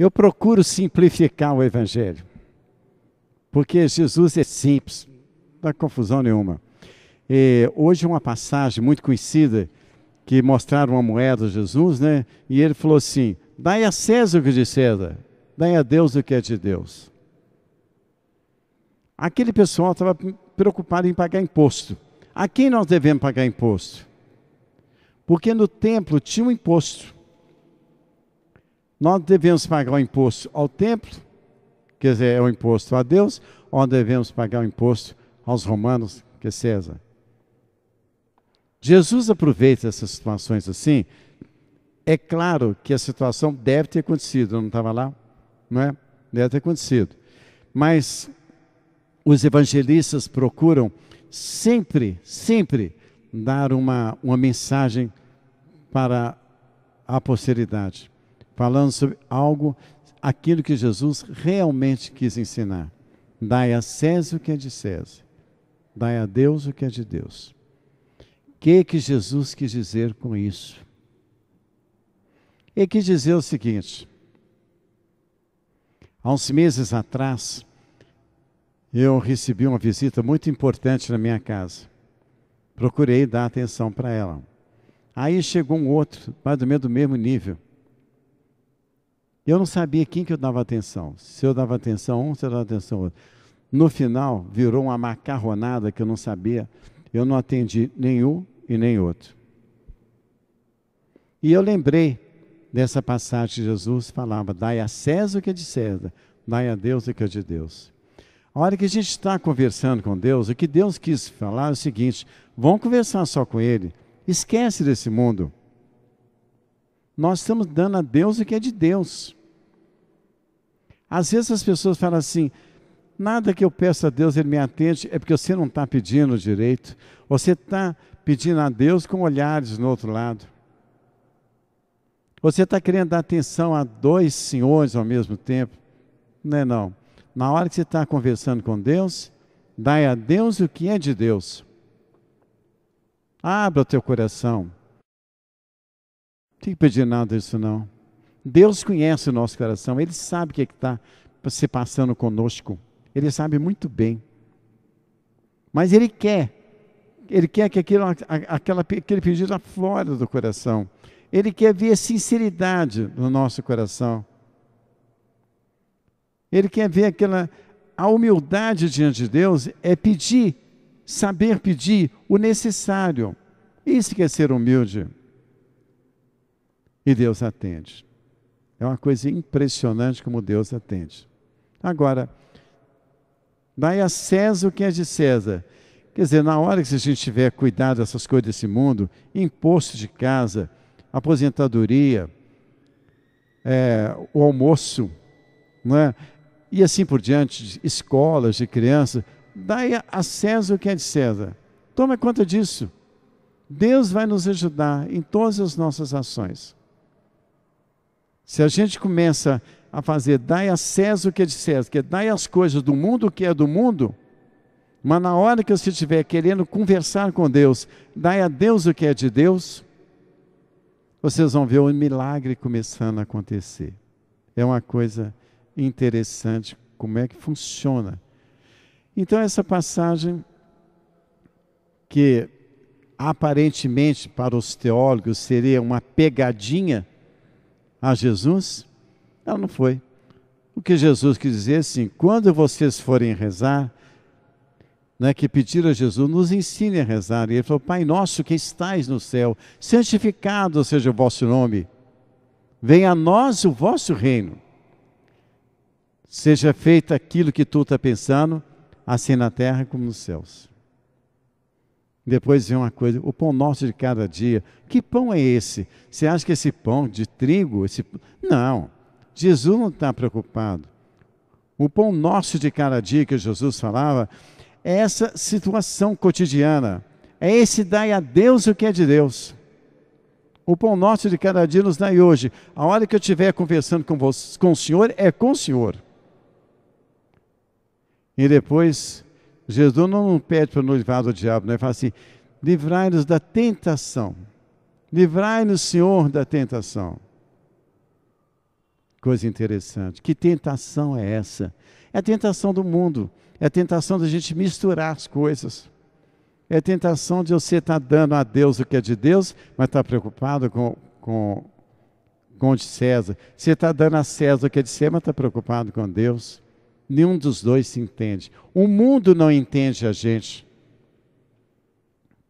Eu procuro simplificar o Evangelho, porque Jesus é simples, não dá confusão nenhuma. Hoje uma passagem muito conhecida, que mostraram uma moeda a Jesus, né? E ele falou assim: dai a César o que é de César, dai a Deus o que é de Deus. Aquele pessoal estava preocupado em pagar imposto. A quem nós devemos pagar imposto? Porque no templo tinha um imposto. Nós devemos pagar o imposto ao templo, quer dizer, é o imposto a Deus, ou devemos pagar o imposto aos romanos, que é César? Jesus aproveita essas situações assim. É claro que a situação deve ter acontecido, eu não estava lá, não é? Deve ter acontecido. Mas os evangelistas procuram sempre dar uma mensagem para a posteridade, falando sobre aquilo que Jesus realmente quis ensinar. Dai a César o que é de César, dai a Deus o que é de Deus. O que Jesus quis dizer com isso? Ele quis dizer o seguinte: há uns meses atrás, eu recebi uma visita muito importante na minha casa. Procurei dar atenção para ela. Aí chegou um outro, mais ou menos do mesmo nível. Eu não sabia quem que eu dava atenção. Se eu dava atenção a um, se eu dava atenção ao outro. No final, virou uma macarronada que eu não sabia. Eu não atendi nenhum e nem outro. E eu lembrei dessa passagem que Jesus falava: dai a César o que é de César, dai a Deus o que é de Deus. A hora que a gente está conversando com Deus, o que Deus quis falar é o seguinte: vamos conversar só com Ele, esquece desse mundo. Nós estamos dando a Deus o que é de Deus. Às vezes as pessoas falam assim: nada que eu peço a Deus Ele me atende, é porque você não está pedindo direito. Você está pedindo a Deus com olhares no outro lado. Você está querendo dar atenção a dois senhores ao mesmo tempo. Não é não. Na hora que você está conversando com Deus, dai a Deus o que é de Deus. Abra o teu coração. Não tem que pedir nada disso não. Deus conhece o nosso coração. Ele sabe o que está se passando conosco. Ele sabe muito bem. Mas Ele quer que aquele pedido aflore do coração. Ele quer ver sinceridade no nosso coração. Ele quer ver a humildade diante de Deus, é pedir, saber pedir o necessário. Isso que é ser humilde. E Deus atende. É uma coisa impressionante como Deus atende. Agora, dai a César o que é de César. Quer dizer, na hora que a gente tiver cuidado dessas coisas desse mundo, imposto de casa, aposentadoria, o almoço, não é? E assim por diante, escolas de crianças, dai a César o que é de César. Toma conta disso. Deus vai nos ajudar em todas as nossas ações. Se a gente começa a fazer, dai a César o que é de César, que é dai as coisas do mundo o que é do mundo, mas na hora que você estiver querendo conversar com Deus, dai a Deus o que é de Deus, vocês vão ver o milagre começando a acontecer. É uma coisa interessante como é que funciona. Então essa passagem, que aparentemente para os teólogos seria uma pegadinha a Jesus, ela não foi. O que Jesus quis dizer assim: quando vocês forem rezar, que pediram a Jesus, nos ensine a rezar. E ele falou: Pai nosso que estais no céu, santificado seja o vosso nome, venha a nós o vosso reino, seja feito aquilo que tu está pensando, assim na terra como nos céus. Depois vem uma coisa: o pão nosso de cada dia. Que pão é esse? Você acha que esse pão de trigo? Não, Jesus não está preocupado. O pão nosso de cada dia que Jesus falava é essa situação cotidiana. É esse dai a Deus o que é de Deus. O pão nosso de cada dia nos dai hoje. A hora que eu estiver conversando com o Senhor, é com o Senhor. E depois, Jesus não pede para nos livrar do diabo, Ele fala assim: livrai-nos da tentação. Livrai-nos, Senhor, da tentação. Coisa interessante. Que tentação é essa? É a tentação do mundo. É a tentação da gente misturar as coisas. É a tentação de você estar dando a Deus o que é de Deus, mas estar preocupado com o de César. Você está dando a César o que é de César, mas está preocupado com Deus. Nenhum dos dois se entende. O mundo não entende a gente.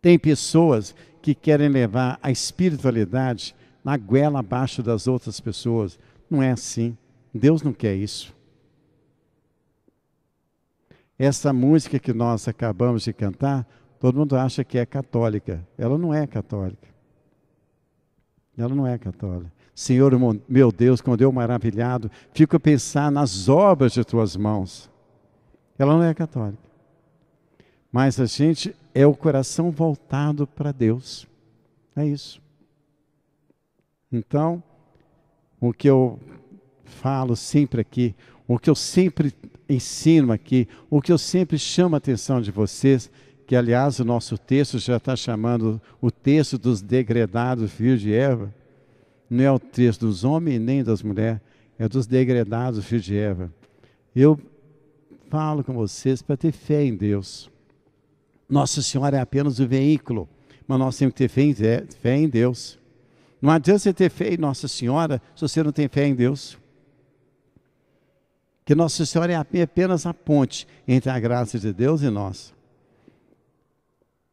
Tem pessoas que querem levar a espiritualidade na goela abaixo das outras pessoas. Não é assim. Deus não quer isso. Essa música que nós acabamos de cantar, todo mundo acha que é católica. Ela não é católica. Ela não é católica. Senhor, meu Deus, quando eu maravilhado, fico a pensar nas obras de tuas mãos. Ela não é católica. Mas a gente é o coração voltado para Deus. É isso. Então, o que eu falo sempre aqui, o que eu sempre ensino aqui, o que eu sempre chamo a atenção de vocês, que aliás o nosso texto já está chamando o texto dos degredados filhos de Eva, não é o texto dos homens nem das mulheres, é dos degredados filhos de Eva. Eu falo com vocês para ter fé em Deus. Nossa Senhora é apenas o veículo, mas nós temos que ter fé em Deus. Não adianta você ter fé em Nossa Senhora se você não tem fé em Deus. Que Nossa Senhora é apenas a ponte entre a graça de Deus e nós.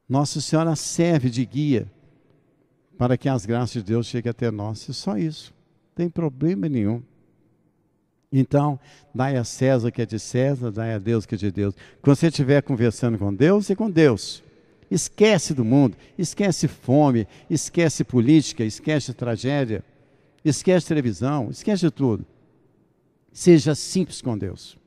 Nossa Senhora serve de guia para que as graças de Deus cheguem até nós. E só isso. Não tem problema nenhum. Então, dai a César o que é de César, dai a Deus o que é de Deus. Quando você estiver conversando com Deus, é com Deus. Esquece do mundo, esquece fome, esquece política, esquece tragédia, esquece televisão, esquece de tudo. Seja simples com Deus.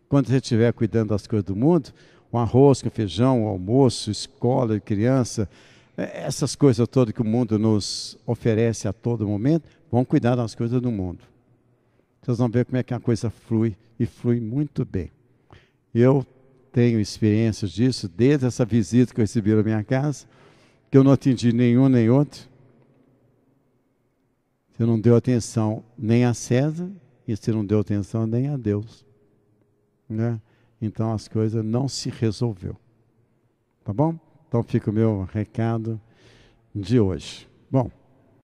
Quando você estiver cuidando das coisas do mundo, o arroz com feijão, o almoço, escola, criança, essas coisas todas que o mundo nos oferece a todo momento, vão cuidar das coisas do mundo. Vocês vão ver como é que a coisa flui, e flui muito bem. Eu tenho experiências disso, desde essa visita que eu recebi na minha casa, que eu não atendi nenhum nem outro. Você não deu atenção nem a César, e você não deu atenção nem a Deus. Né? Então as coisas não se resolveu. Tá bom? Então fica o meu recado de hoje. Bom,